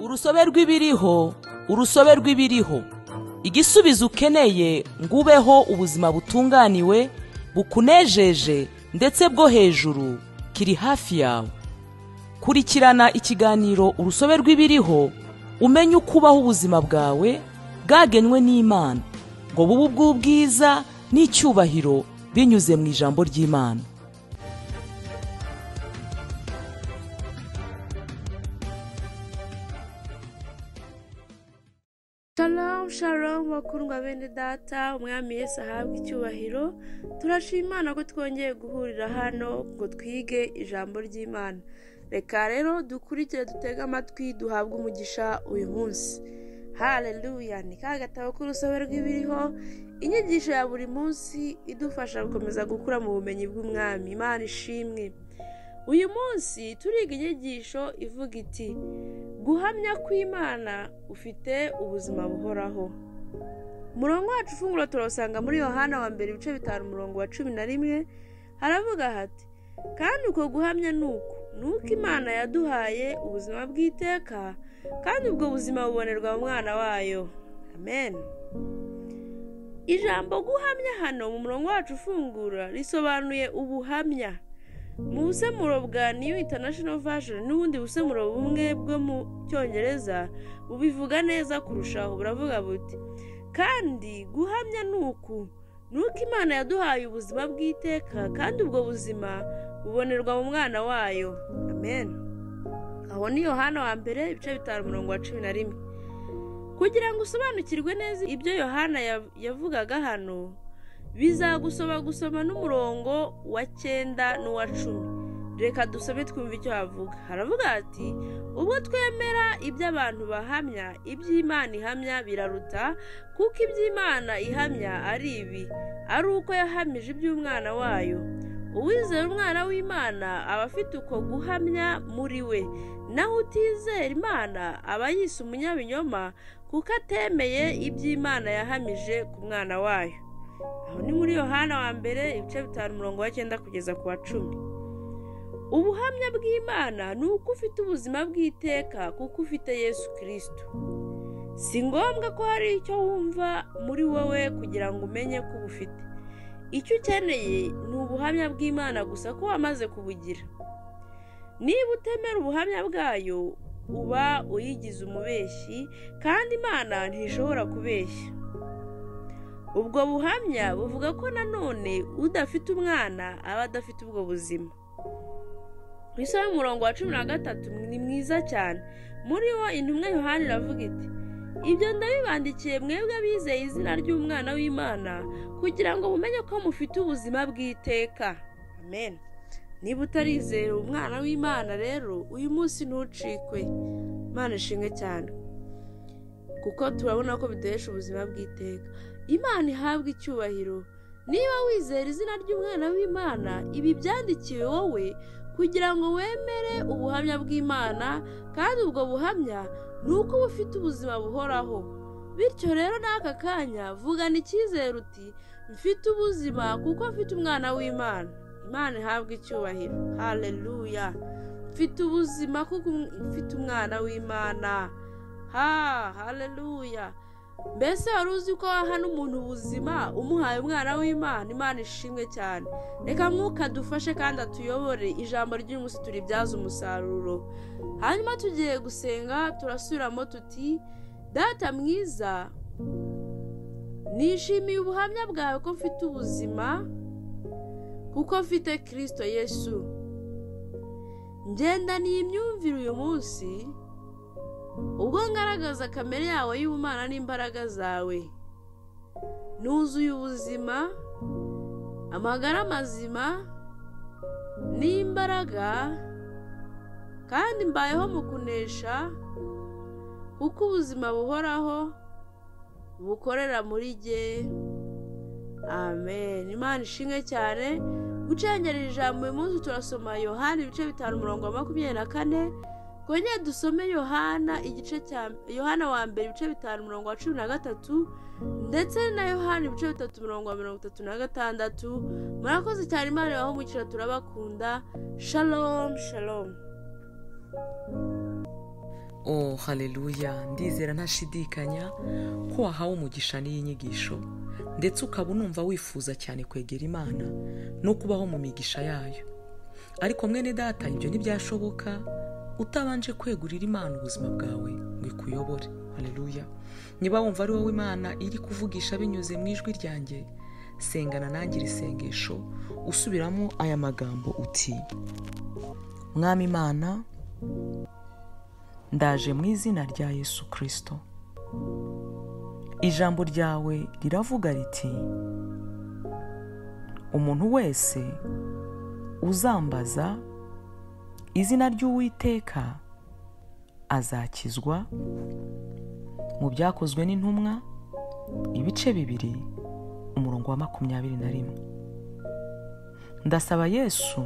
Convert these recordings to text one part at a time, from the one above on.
urusobe rw'ibiriho, urusobe rw'ibiriho. Igisubizo ukeneye ngo ubeho ubuzima butunganiwe, bukunejeje ndetse bwo hejuru kiri hafi yawe. Kurikirana ikiganiro urusobe rw'ibiriho, umenye uko ubaho ubuzima bwawe bwagenwe n'Imana ngo bube ubw'ubwiza n'icyubahiro binyuze mu ijambo ry'Imana. Shalom shalom bakundwa bene data, umwami Yesu ahabwe icyubahiro. Turashima Imana ko twongeye guhurira hano ngo twige ijambo ry'Imana. Reka rero dukurikire, dutege amatwi, duhabwe umugisha uyu munsi. Haleluya! Ni ka gatabo k'urusobe rw'ibiriho, inyigisho ya buri munsi idufasha gukomeza gukura mu bumenyi bw'umwami. Imana ishimwe. Uyu munsi turiga inyigisho ivuga iti guhamya kw'Imana ufite ubuzima buhoraho. Umurongo wacu ufunguro turasanga muri Yohana wa mbere ibice 5 umurongo wa 11, haravuga hati kandi uko guhamya nuko Imana yaduhaye ubuzima bw'iteka, kandi ubwo buzima bubonerwa mu mwana wayo. Amen. Ijambo guhamya hano mu murongo wacu ufungura risobanuye ubuhamya. Mu busemuro bwa New International Version n'ubundi busemuro bumwe bwo mu Cyongereza bubivuga neza kurushaho, buravuga buti kandi guhamya nuko Imana yaduhaye ubuzima bw'iteka, kandi ubwo buzima bubonerwa mu mwana wayo. Amen. Aho ni Yohana wa mbere ibice 5 umurongo wa 11. Kugira ngo usobanukirwe neza ibyo Yohana yavugaga hano, bizagusoma gusoma n'umurongo wa 9 n'uwa 10. Reka dusome twumve icyo havuga. Haravuga ati ubwo twemera ibyo abantu bahamya, iby'Imana ihamya biraruta, kuko iby'Imana ihamya ari ibi, ari uko yahamije iby'umwana wayo. Uwizera umwana w'Imana aba afite uko guhamya muri we, naho utizera Imana aba yise umunyabinyoma, kuko atemeye iby'Imana yahamije ku mwana wayo. Aho ni muri Yohana wa mbere ibice 5 umurongo wa 9 kugeza ku wa 10. Ubuhamya bw'Imana ni uko ufite ubuzima bw'iteka kuko ufite Yesu Kristo. Si ngombwa ko hari icyo wumva muri wowe kugira ngo umenye ko ubufite. Icyo ukeneye ni ubuhamya bw'Imana gusa ko wamaze kubugira. Niba utemera ubuhamya bwayo, uba uyigize umubeshyi, kandi Imana ntishobora kubeshya. Ubwo buhamya buvuga ko nanone udafite umwana aba adafite ubwo buzima. Isaya umurongo wa 13 ni mwiza cyane. Muri wo intumwa Yohana iravuga iti ibyo ndabibandikiye mwebwe abizeye izina ry'umwana w'Imana, kugira ngo mumenye ko mufite ubuzima bw'iteka. Amen. Niba utarizera umwana w'Imana rero, uyu munsi ntucikwe. Imana ishimwe cyane, kuko turabona ko biduhesha ubuzima bw'iteka. Imana ihabwe icyubahiro. Niba wizera izina ry'umwana w'Imana, ibi byandikiwe wowe kugira ngo wemere ubuhamya bw'Imana, kandi ubwo buhamya ni uko uba ufite ubuzima buhoraho. Bityo rero n'aka kanya vugana icyizere uti mfite ubuzima kuko mfite umwana w'Imana. Imana ihabwe icyubahiro. Haleluya. Mfite ubuzima kuko mfite umwana w'Imana. Haleluya. Mbese wari uzi ko hano umuntu ubuzima umuhaye umwana w'Imana? Imana ishimwe cyane. Reka Mwuka dufashe kandi atuyobore, ijambo ry'umunsi turibyaza umusaruro. Hanyuma tugiye gusenga, turasubiramo tuti Data mwiza, nishimiye ubuhamya bwawe ko mfite ubuzima kuko mfite Kristo Yesu. Ngenda n'imyumvire uyu munsi ubwo ngaragaza kamere yawe y'ubumana n'imbaraga zawe. Nuzuye ubuzima, amagara mazima n'imbaraga, kandi mbayeho mu kunesha kuko ubuzima buhoraho bukorera muri jye. Amen. Imana ishimwe cyane. Gucengera ijambo uyu munsi turasoma Yohana ibice 5 umurongo wa 24. Kongera dusome Yohana wa mbere ibice 5 umurongo wa 13, ndetse na Yohana ibice 3 umurongo wa 36. Murakoze cyane. Imana ibahe umugisha, turabakunda. Shalom shalom. Oh haleluya, ndizera ntashidikanya ko wahawe umugisha n'iyi nyigisho ndetse ukaba unumva wifuza cyane kwegera Imana no kubaho mu migisha yayo. Ariko mwene data, ibyo ntibyashoboka utabanje kwegurira Imana ubuzima bwawe ngo ikuyobore. Haleluya. Niba wumva ari wowe Imana iri kuvugisha binyuze mu ijwi ryanjye, sengana nanjye iri sengesho usubiramo aya magambo uti: Mwami Imana, ndaje mu izina rya Yesu Kristo. Ijambo ryawe riravuga riti, umuntu wese uzambaza izina ry'Uwiteka azakizwa. Mu Byakozwe n'Intumwa ibice 2 umurongo wa 21. Ndasaba Yesu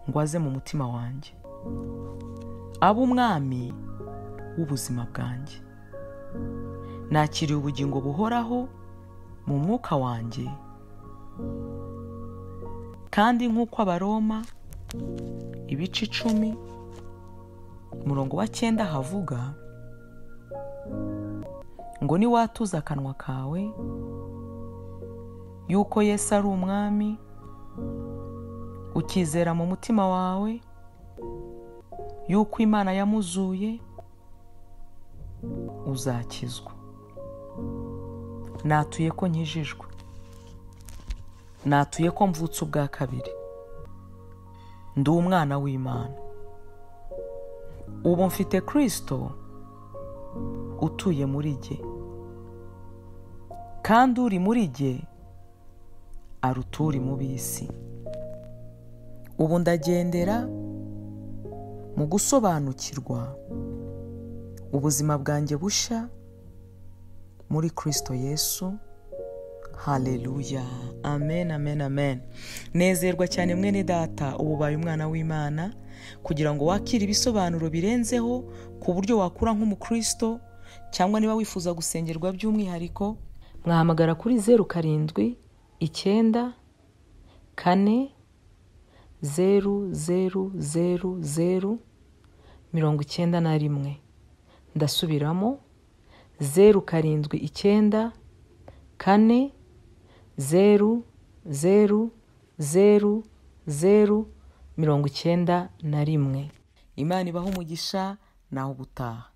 ngo aze mu mutima wanjye, abe umwami w'ubuzima bwanjye. Nakiriye ubugingo buhoraho mu mwuka wanjye, kandi nk'uko Abaroma ibice 10 umurongo wa 9 havuga ngo niwatuza akanwa kawe yuko Yesu ari umwami, ukizera mu mutima wawe yuko Imana yamuzuye, uzakizwa. Natuye ko nkijijwe, natuye ko mvutse ubwa kabiri, ndi umwana w'Imana. Ubu mfite Kristo utuye muri jye, kandi uri muri jye aruta uri mu b'isi. Ubu ndagendera mu gusobanukirwa ubuzima bwanjye bushya muri Kristo Yesu. Haleluya, amen, amen, amen. Nezerwa cyane mwene data, ubu ubaye umwana w'Imana, kugira ngo wakire ibisobanuro birenzeho ku buryo wakura nk'umukristo, cyangwa niba wifuza gusengerwa by'umwihariko, mwahamagara kuri 07 9 4 000 91. Ndasubiramo 07 9 4 000 91. Imana ibaho umugisha, naho ubutaha.